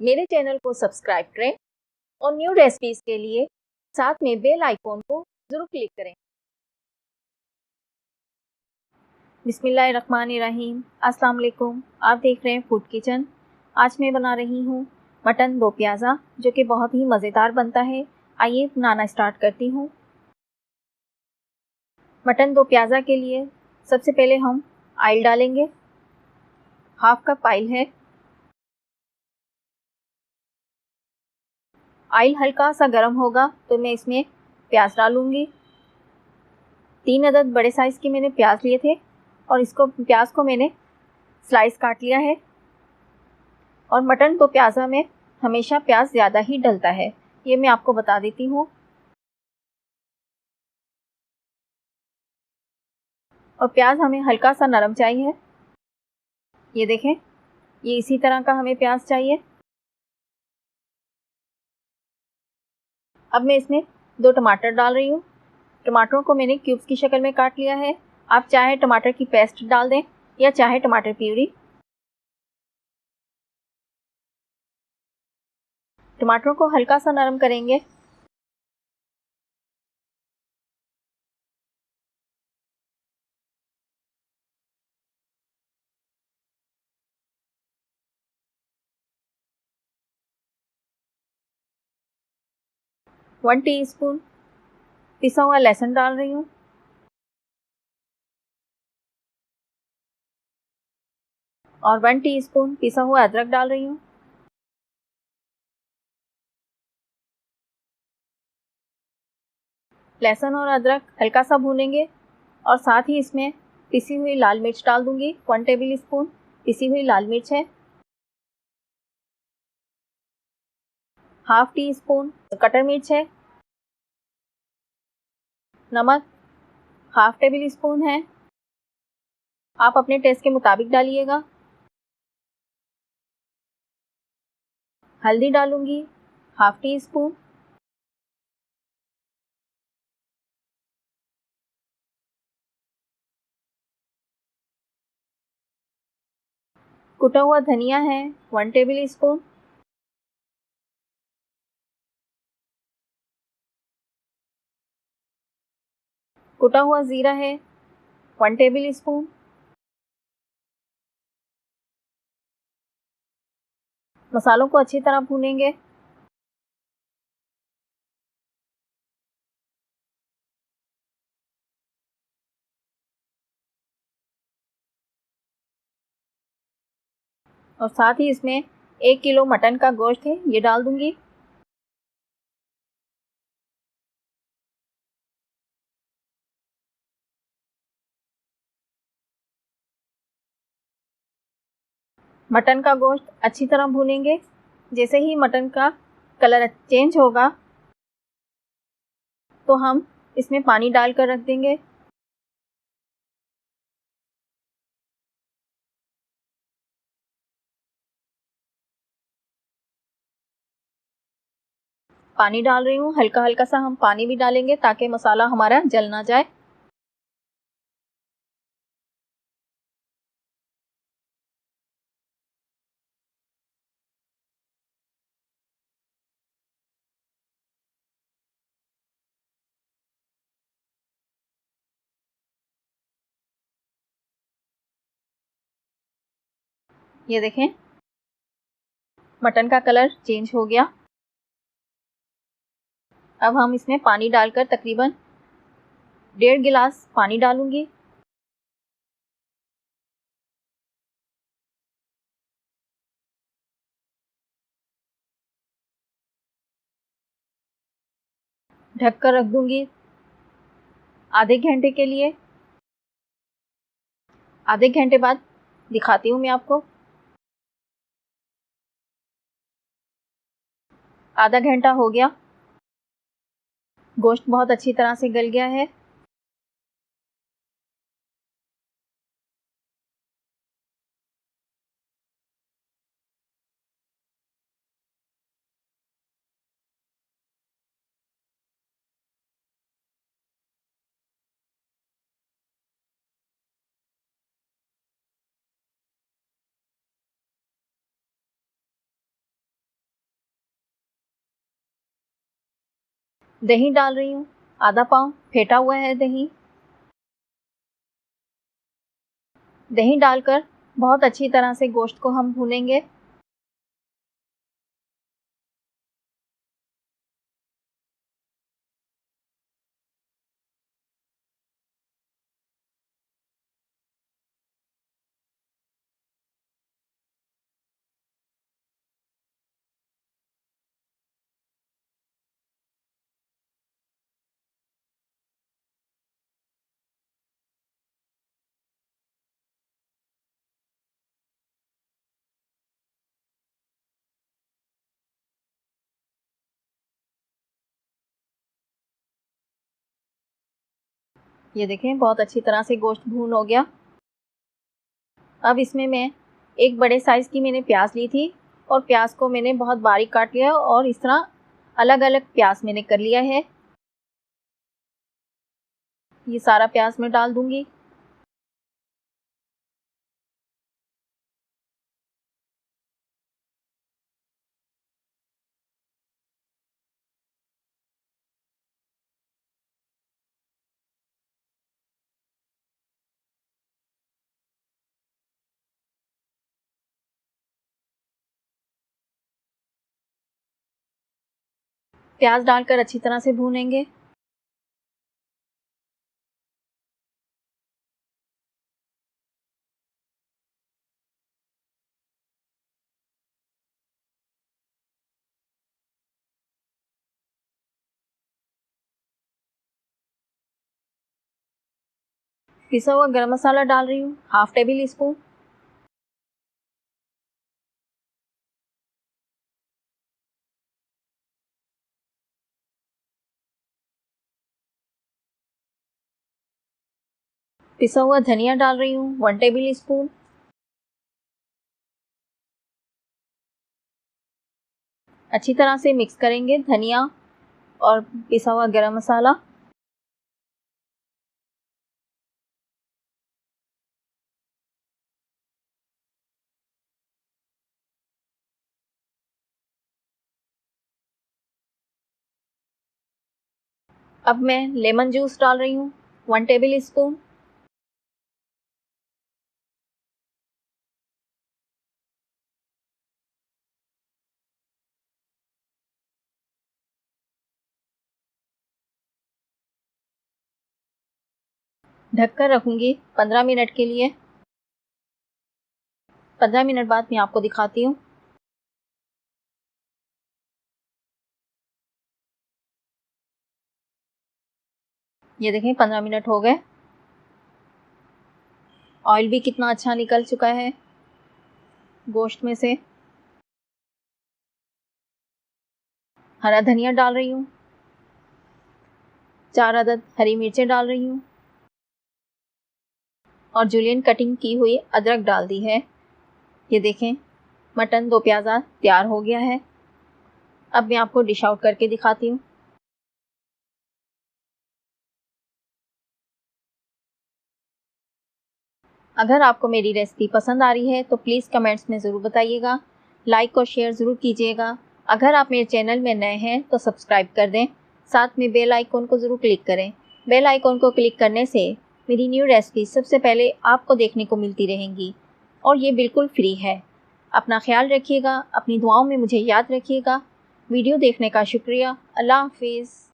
मेरे चैनल को सब्सक्राइब करें और न्यू रेसिपीज के लिए साथ में बेल आइकॉन को ज़रूर क्लिक करें। बिस्मिल्लाहिर्रहमानिर्रहीम। अस्सलाम वालेकुम। आप देख रहे हैं फूड किचन। आज मैं बना रही हूँ मटन दो प्याज़ा, जो कि बहुत ही मज़ेदार बनता है। आइए बनाना स्टार्ट करती हूँ। मटन दो प्याज़ा के लिए सबसे पहले हम ऑयल डालेंगे। हाफ कप ऑयल है। ऑयल हल्का सा गर्म होगा तो मैं इसमें प्याज डालूंगी। 3 अदद बड़े साइज़ की मैंने प्याज लिए थे और प्याज को मैंने स्लाइस काट लिया है। और मटन तो प्याज़ा में हमेशा प्याज ज़्यादा ही डलता है, ये मैं आपको बता देती हूँ। और प्याज हमें हल्का सा नरम चाहिए। ये देखें, ये इसी तरह का हमें प्याज चाहिए। अब मैं इसमें 2 टमाटर डाल रही हूँ। टमाटरों को मैंने क्यूब्स की शक्ल में काट लिया है। आप चाहे टमाटर की पेस्ट डाल दें या चाहे टमाटर प्यूरी। टमाटरों को हल्का सा नरम करेंगे। वन टीस्पून पिसा हुआ लहसुन डाल रही हूँ। और 1 टीस्पून पिसा हुआ अदरक डाल रही हूँ। लहसुन और अदरक हल्का सा भूनेंगे और साथ ही इसमें पिसी हुई लाल मिर्च डाल दूंगी। 1 टेबल स्पून पिसी हुई लाल मिर्च है। हाफ टी स्पून कटर मिर्च है। नमक हाफ टेबल स्पून है। आप अपने टेस्ट के मुताबिक डालिएगा। हल्दी डालूंगी हाफ टी स्पून। कुटा हुआ धनिया है 1 टेबल स्पून। कुटा हुआ जीरा है 1 टेबल स्पून। मसालों को अच्छी तरह भूनेंगे। और साथ ही इसमें 1 किलो मटन का गोश्त है, ये डाल दूंगी। मटन का गोश्त अच्छी तरह भूनेंगे। जैसे ही मटन का कलर चेंज होगा तो हम इसमें पानी डालकर रख देंगे। पानी डाल रही हूँ, हल्का हल्का सा हम पानी भी डालेंगे ताकि मसाला हमारा जल ना जाए। ये देखें, मटन का कलर चेंज हो गया। अब हम इसमें पानी डालकर तकरीबन 1.5 गिलास पानी डालूंगी। ढक कर रख दूंगी आधे घंटे के लिए। आधे घंटे बाद दिखाती हूँ मैं आपको। आधा घंटा हो गया। गोश्त बहुत अच्छी तरह से गल गया है। दही डाल रही हूँ, आधा पाव फेंटा हुआ है दही। दही डालकर बहुत अच्छी तरह से गोश्त को हम भूनेंगे। ये देखें बहुत अच्छी तरह से गोश्त भून हो गया। अब इसमें मैं एक बड़े साइज़ की मैंने प्याज ली थी और प्याज को मैंने बहुत बारीक काट लिया और इस तरह अलग अलग प्याज मैंने कर लिया है। ये सारा प्याज मैं डाल दूंगी। प्याज डालकर अच्छी तरह से भूनेंगे। पिसा हुआ गरम मसाला डाल रही हूँ, हाफ टेबल स्पून। पिसा हुआ धनिया डाल रही हूँ, 1 टेबल स्पून। अच्छी तरह से मिक्स करेंगे धनिया और पिसा हुआ गरम मसाला। अब मैं लेमन जूस डाल रही हूँ, 1 टेबल स्पून। ढककर रखूंगी 15 मिनट के लिए। 15 मिनट बाद मैं आपको दिखाती हूँ। ये देखें 15 मिनट हो गए। ऑयल भी कितना अच्छा निकल चुका है गोश्त में से। हरा धनिया डाल रही हूँ, 4 अदद हरी मिर्चें डाल रही हूँ और जुलियन कटिंग की हुई अदरक डाल दी है। ये देखें मटन 2 प्याज़ा तैयार हो गया है। अब मैं आपको डिश आउट करके दिखाती हूँ। अगर आपको मेरी रेसिपी पसंद आ रही है तो प्लीज़ कमेंट्स में ज़रूर बताइएगा, लाइक और शेयर ज़रूर कीजिएगा। अगर आप मेरे चैनल में नए हैं तो सब्सक्राइब कर दें, साथ में बेल आइकॉन को ज़रूर क्लिक करें। बेल आइकॉन को क्लिक करने से मेरी न्यू रेसिपी सबसे पहले आपको देखने को मिलती रहेंगी और ये बिल्कुल फ्री है। अपना ख्याल रखिएगा, अपनी दुआओं में मुझे याद रखिएगा। वीडियो देखने का शुक्रिया। अल्लाह हाफिज़।